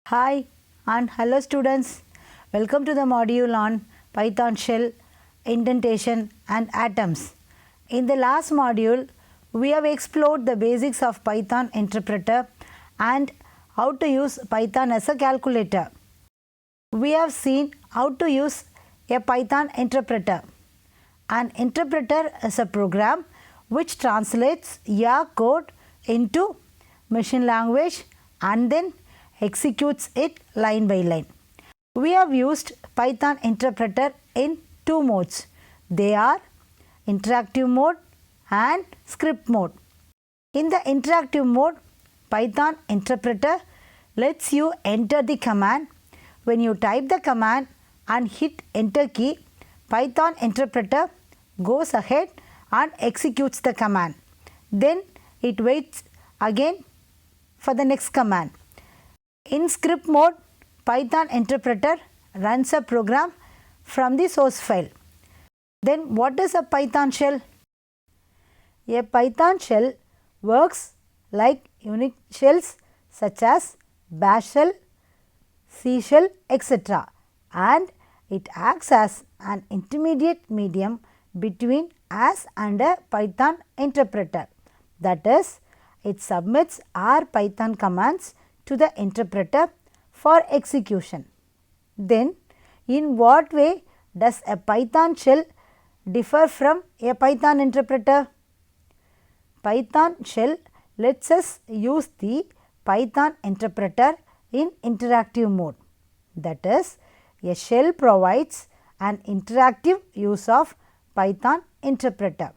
Hi and hello students. Welcome to the module on Python shell, indentation and atoms. In the last module, we have explored the basics of Python interpreter and how to use Python as a calculator. We have seen how to use a Python interpreter. An interpreter is a program which translates your code into machine language and then executes it line by line. We have used Python interpreter in two modes. They are interactive mode and script mode. In the interactive mode, Python interpreter lets you enter the command. When you type the command and hit enter key, Python interpreter goes ahead and executes the command. Then it waits again for the next command. In script mode, Python interpreter runs a program from the source file. Then what is a Python shell? A Python shell works like Unix shells such as Bash shell, C shell, etc. and it acts as an intermediate medium between us and a Python interpreter. That is, it submits our Python commands to the interpreter for execution. Then, in what way does a Python shell differ from a Python interpreter? Python shell lets us use the Python interpreter in interactive mode. That is, a shell provides an interactive use of Python interpreter.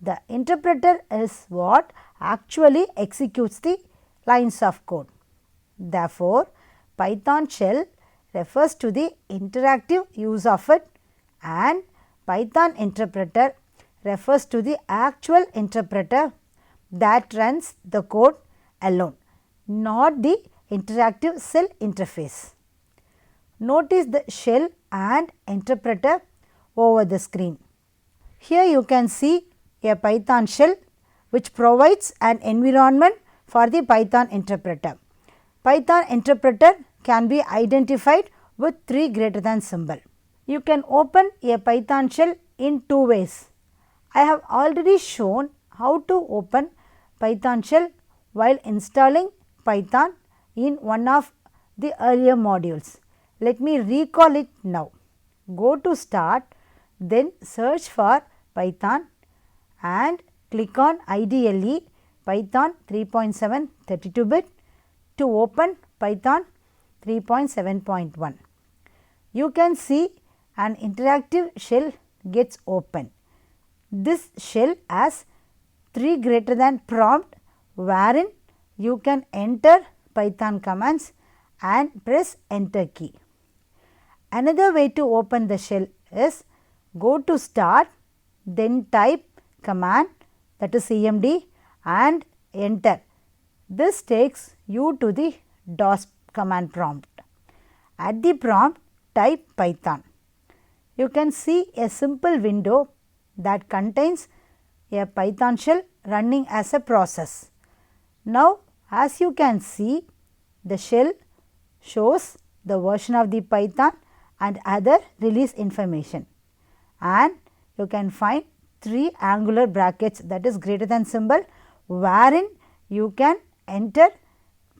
The interpreter is what actually executes the lines of code. Therefore, Python shell refers to the interactive use of it and Python interpreter refers to the actual interpreter that runs the code alone, not the interactive shell interface. Notice the shell and interpreter over the screen. Here you can see a Python shell which provides an environment for the Python interpreter. Python interpreter can be identified with 3 greater than symbol. You can open a Python shell in two ways. I have already shown how to open Python shell while installing Python in one of the earlier modules. Let me recall it now. Go to Start, then search for Python and click on IDLE Python 3.7 32-bit to open Python 3.7.1. You can see an interactive shell gets opened. This shell has 3 greater than prompt wherein you can enter Python commands and press enter key. Another way to open the shell is go to Start, then type command, that is CMD, and enter. This takes you to the DOS command prompt. At the prompt, type Python. You can see a simple window that contains a Python shell running as a process. Now, as you can see, the shell shows the version of the Python and other release information, and you can find 3 angular brackets, that is greater than symbol, wherein you can enter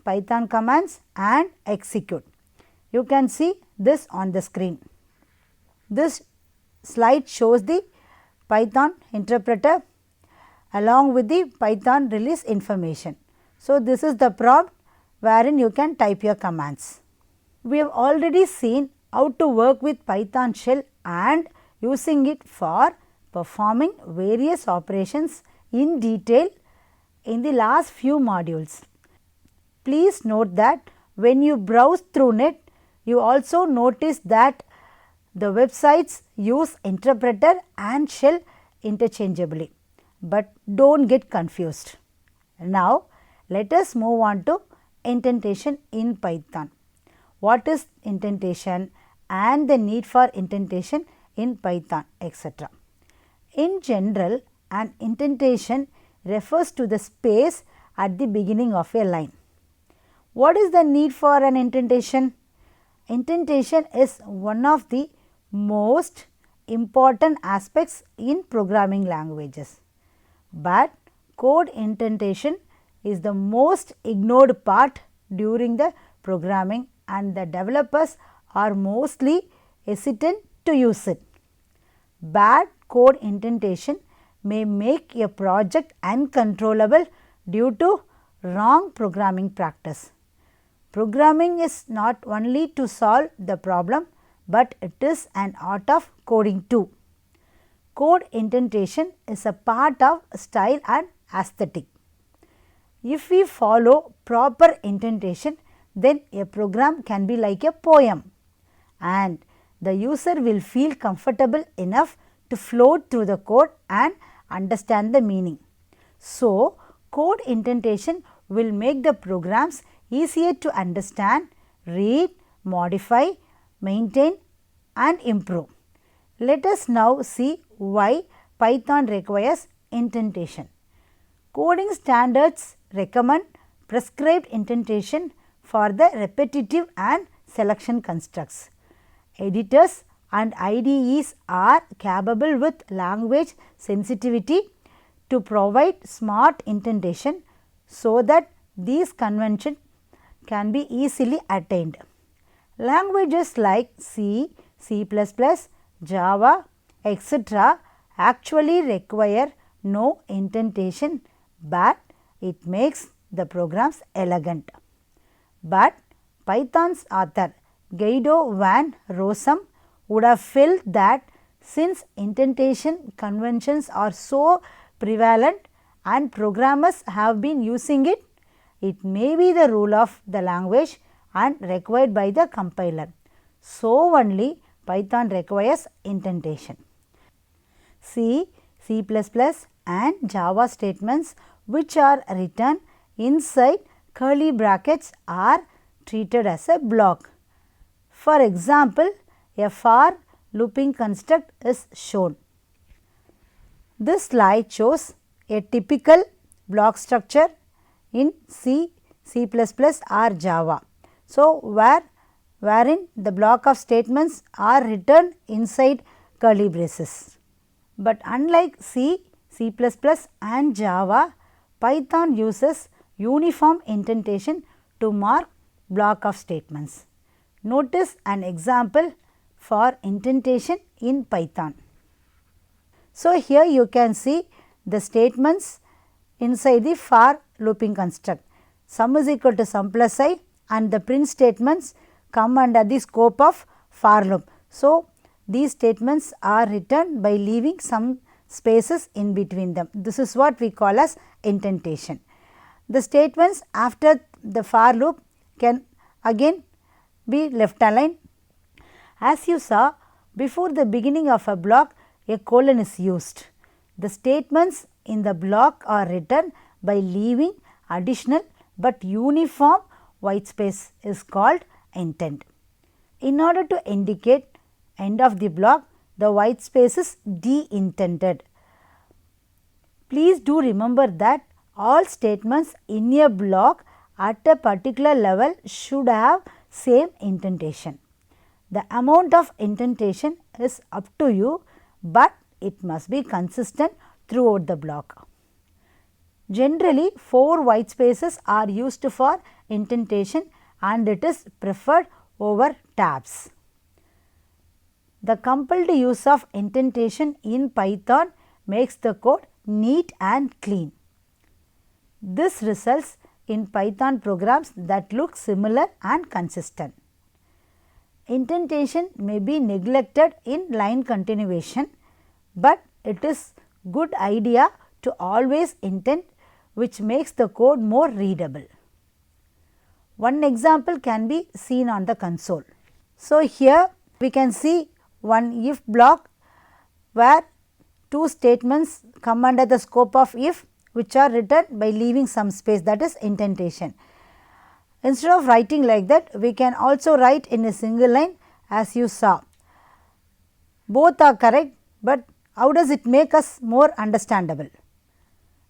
Python commands and execute. You can see this on the screen. This slide shows the Python interpreter along with the Python release information. So, this is the prompt wherein you can type your commands. We have already seen how to work with Python shell and using it for performing various operations in detail in the last few modules. Please note that when you browse through net, you also notice that the websites use interpreter and shell interchangeably, but do not get confused. Now, let us move on to indentation in Python. What is indentation and the need for indentation in Python, etc. In general, an indentation refers to the space at the beginning of a line. What is the need for an indentation? Indentation is one of the most important aspects in programming languages, but code indentation is the most ignored part during the programming, and the developers are mostly hesitant to use it. Bad code indentation may make a project uncontrollable due to wrong programming practice. Programming is not only to solve the problem, but it is an art of coding too. Code indentation is a part of style and aesthetic. If we follow proper indentation, then a program can be like a poem, and the user will feel comfortable enough to float through the code and understand the meaning. So, code indentation will make the programs easier to understand, read, modify, maintain and improve. Let us now see why Python requires indentation. Coding standards recommend prescribed indentation for the repetitive and selection constructs. Editors and IDEs are capable with language sensitivity to provide smart indentation so that these conventions can be easily attained. Languages like C, C++, Java, etc. actually require no indentation, but it makes the programs elegant. But Python's author Guido van Rossum would have felt that since indentation conventions are so prevalent and programmers have been using it, it may be the rule of the language and required by the compiler. So only Python requires indentation. C, C++ and Java statements which are written inside curly brackets are treated as a block. For example, a for looping construct is shown. This slide shows a typical block structure in C, C++ or Java. So, wherein the block of statements are written inside curly braces. But unlike C, C++ and Java, Python uses uniform indentation to mark block of statements. Notice an example for indentation in Python. So, here you can see the statements inside the for looping construct. Sum is equal to sum plus I and the print statements come under the scope of for loop. So, these statements are written by leaving some spaces in between them. This is what we call as indentation. The statements after the for loop can again be left aligned. As you saw, before the beginning of a block, a colon is used. The statements in the block are written by leaving additional but uniform white space is called indent. In order to indicate end of the block, the white space is de-indented. Please do remember that all statements in a block at a particular level should have same indentation. The amount of indentation is up to you, but it must be consistent throughout the block. Generally, 4 white spaces are used for indentation and it is preferred over tabs. The compelled use of indentation in Python makes the code neat and clean. This results in Python programs that look similar and consistent. Indentation may be neglected in line continuation, but it is good idea to always indent, which makes the code more readable. One example can be seen on the console. So, here we can see one if block where 2 statements come under the scope of if, which are written by leaving some space, that is indentation. Instead of writing like that, we can also write in a single line as you saw. Both are correct, but how does it make us more understandable?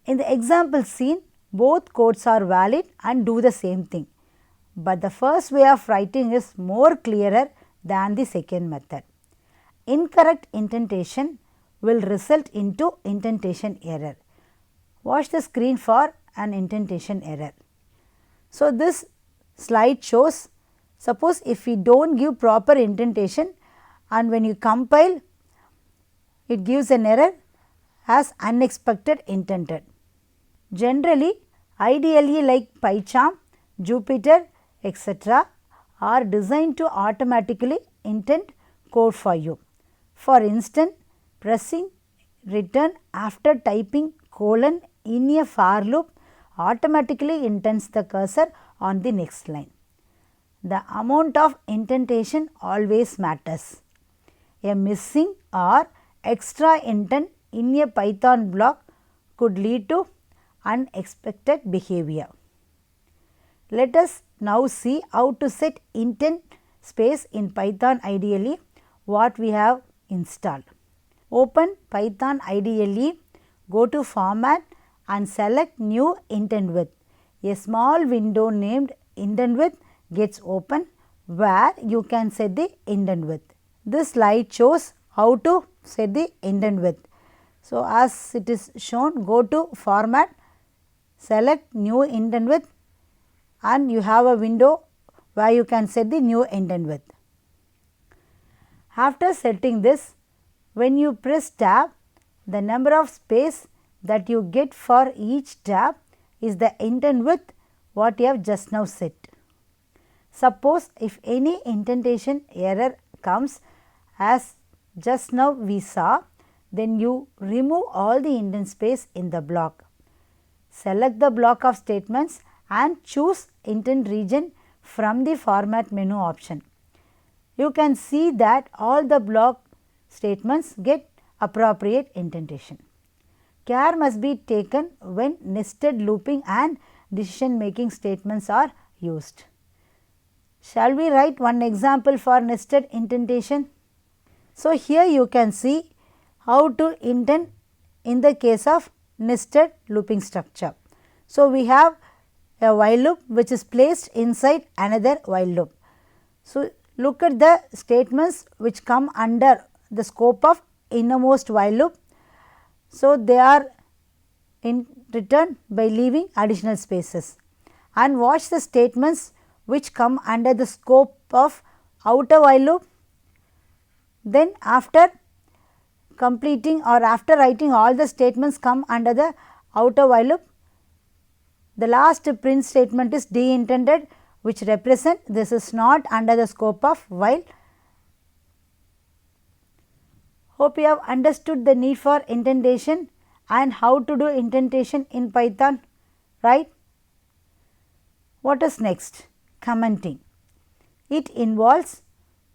In the example seen, both codes are valid and do the same thing. but the first way of writing is more clearer than the second method. Incorrect indentation will result into indentation error. Watch the screen for an indentation error. So, this slide shows, suppose if we do not give proper indentation and when you compile it gives an error as unexpected indented. Generally, IDLE like PyCharm, Jupyter, etc. are designed to automatically indent code for you. For instance, pressing return after typing colon in a for loop automatically indents the cursor on the next line. The amount of indentation always matters. A missing or extra indent in a Python block could lead to unexpected behavior. Let us now see how to set indent space in Python IDLE what we have installed. Open Python IDLE, go to Format and select New Indent Width. A small window named Indent Width gets open where you can set the indent width. This slide shows how to set the indent width. So, as it is shown, go to Format, select New Indent Width and you have a window where you can set the new indent width. After setting this, when you press tab, the number of space that you get for each tab is the indent width what you have just now set. Suppose if any indentation error comes as just now we saw, then you remove all the indent space in the block. Select the block of statements and choose indent region from the format menu option. You can see that all the block statements get appropriate indentation. Care must be taken when nested looping and decision making statements are used. Shall we write one example for nested indentation? So, here you can see how to indent in the case of nested looping structure. So, we have a while loop which is placed inside another while loop. So, look at the statements which come under the scope of innermost while loop. So, they are in return by leaving additional spaces, and watch the statements which come under the scope of outer while loop. Then after completing or after writing all the statements come under the outer while loop, the last print statement is de-intended, which represent this is not under the scope of while. Hope you have understood the need for indentation and how to do indentation in Python, right? What is next? Commenting. It involves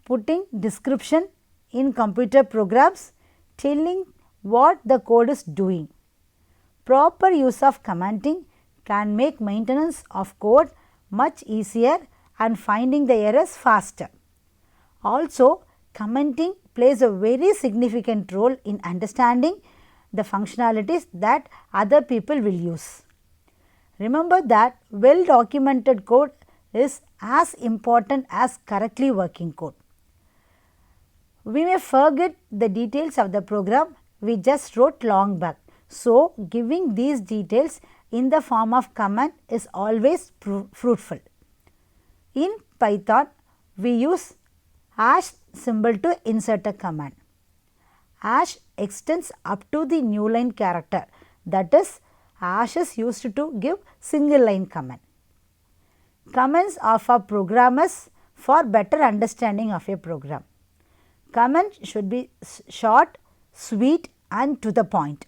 putting description in computer programs telling what the code is doing. Proper use of commenting can make maintenance of code much easier and finding the errors faster. Also, commenting plays a very significant role in understanding the functionalities that other people will use. Remember that well documented code is as important as correctly working code. We may forget the details of the program we just wrote long back. So, giving these details in the form of comment is always fruitful. In Python, we use hash symbol to insert a command. Hash extends up to the new line character, that is, hash is used to give single line command. Comments are for programmers for better understanding of a program. Comment should be short, sweet and to the point.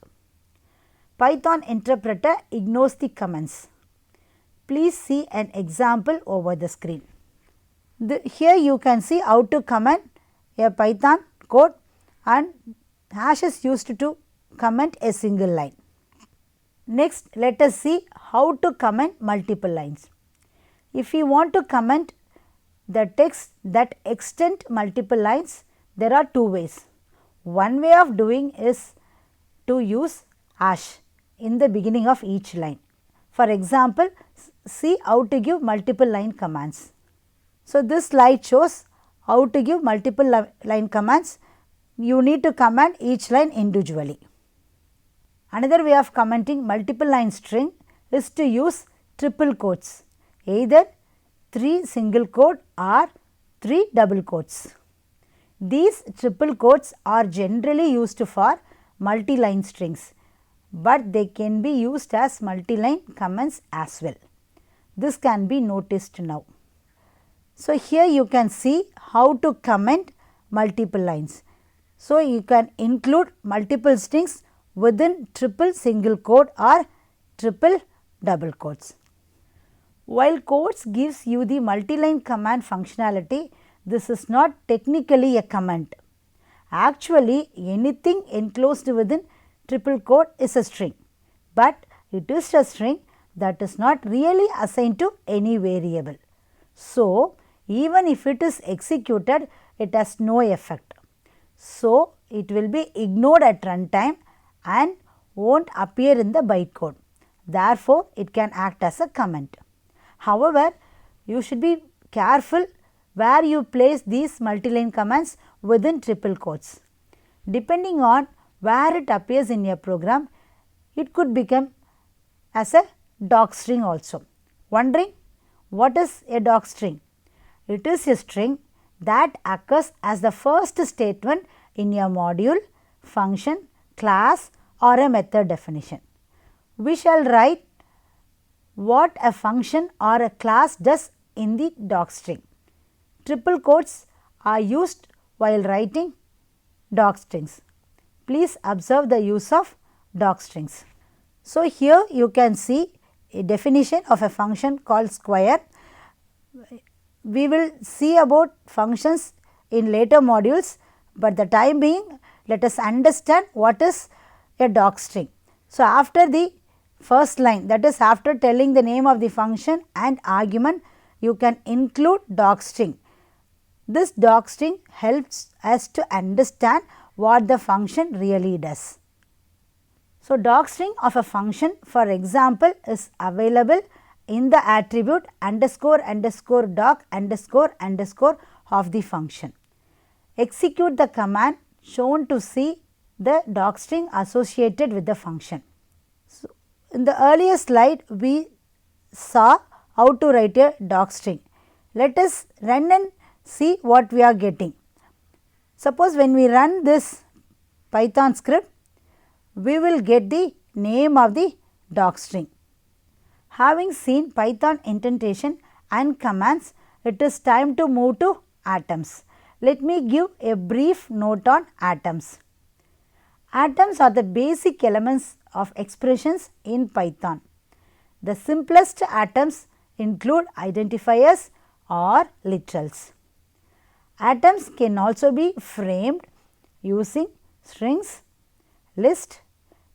Python interpreter ignores the comments. Please see an example over the screen. Here you can see how to comment a Python code and hash is used to comment a single line. Next, let us see how to comment multiple lines. If we want to comment the text that extend multiple lines, there are two ways. One way of doing is to use hash in the beginning of each line. For example, see how to give multiple line commands. So, this slide shows how to give multiple line commands. You need to command each line individually. Another way of commenting multiple line string is to use triple quotes, either 3 single quote or 3 double quotes. These triple quotes are generally used for multi-line strings, but they can be used as multi-line commands as well. This can be noticed now. So, here you can see how to comment multiple lines. So, you can include multiple strings within triple single quote or triple double quotes. While quotes gives you the multi-line command functionality, this is not technically a comment. Actually, anything enclosed within triple quote is a string, but it is a string that is not really assigned to any variable. So, even if it is executed, it has no effect. So, it will be ignored at runtime and won't appear in the bytecode. Therefore, it can act as a comment. However, you should be careful where you place these multi-line commands within triple quotes. Depending on where it appears in your program, it could become as a docstring also. Wondering what is a docstring? It is a string that occurs as the first statement in your module, function, class or a method definition. We shall write what a function or a class does in the docstring. Triple quotes are used while writing docstrings. Please observe the use of docstrings. So, here you can see a definition of a function called square. We will see about functions in later modules, but the time being let us understand what is a docstring. So, after the first line, that is after telling the name of the function and argument, you can include docstring. This docstring helps us to understand what the function really does. So, docstring of a function, for example, is available in the attribute underscore underscore doc underscore underscore of the function. Execute the command shown to see the docstring associated with the function. So, in the earlier slide, we saw how to write a docstring. Let us run and see what we are getting. Suppose when we run this Python script, we will get the name of the docstring. Having seen Python indentation and commands, it is time to move to atoms. Let me give a brief note on atoms. Atoms are the basic elements of expressions in Python. The simplest atoms include identifiers or literals. Atoms can also be framed using strings, list,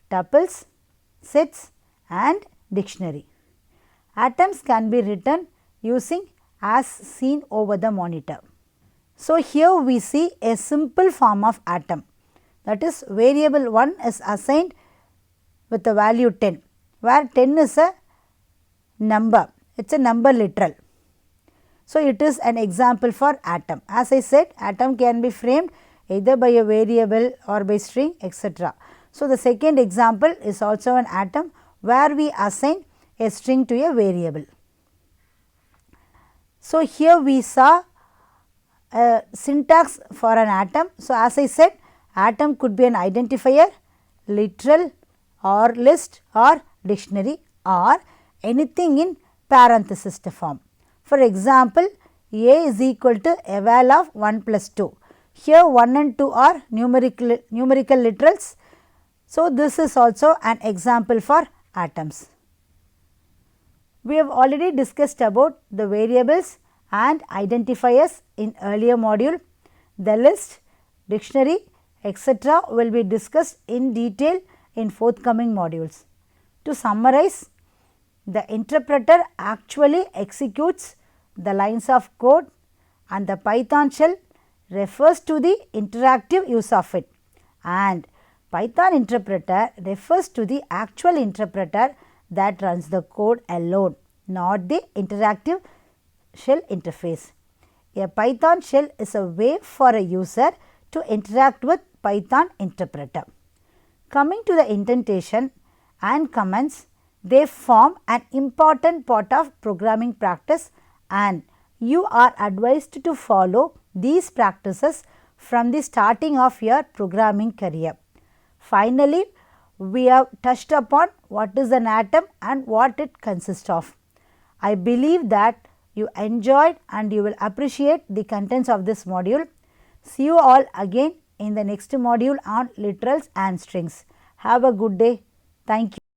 tuples, sets and dictionary. Atoms can be written using as seen over the monitor. So, here we see a simple form of atom, that is variable 1 is assigned with the value 10, where 10 is a number, it is a number literal. So, it is an example for atom. As I said, atom can be framed either by a variable or by string, etc. So, the second example is also an atom where we assign a string to a variable. So, here we saw a syntax for an atom. So, as I said, atom could be an identifier, literal or list or dictionary or anything in parenthesis form. For example, A is equal to eval of 1 plus 2. Here 1 and 2 are numerical literals. So, this is also an example for atoms. We have already discussed about the variables and identifiers in earlier module. The list, dictionary, etc. will be discussed in detail in forthcoming modules. To summarize, the interpreter actually executes the lines of code and the Python shell refers to the interactive use of it, and Python interpreter refers to the actual interpreter that runs the code alone. not the interactive shell interface. A Python shell is a way for a user to interact with Python interpreter. Coming to the indentation and comments, they form an important part of programming practice, and you are advised to follow these practices from the starting of your programming career. Finally, we have touched upon what is an atom and what it consists of. I believe that you enjoyed and you will appreciate the contents of this module. See you all again in the next module on literals and strings. Have a good day. Thank you.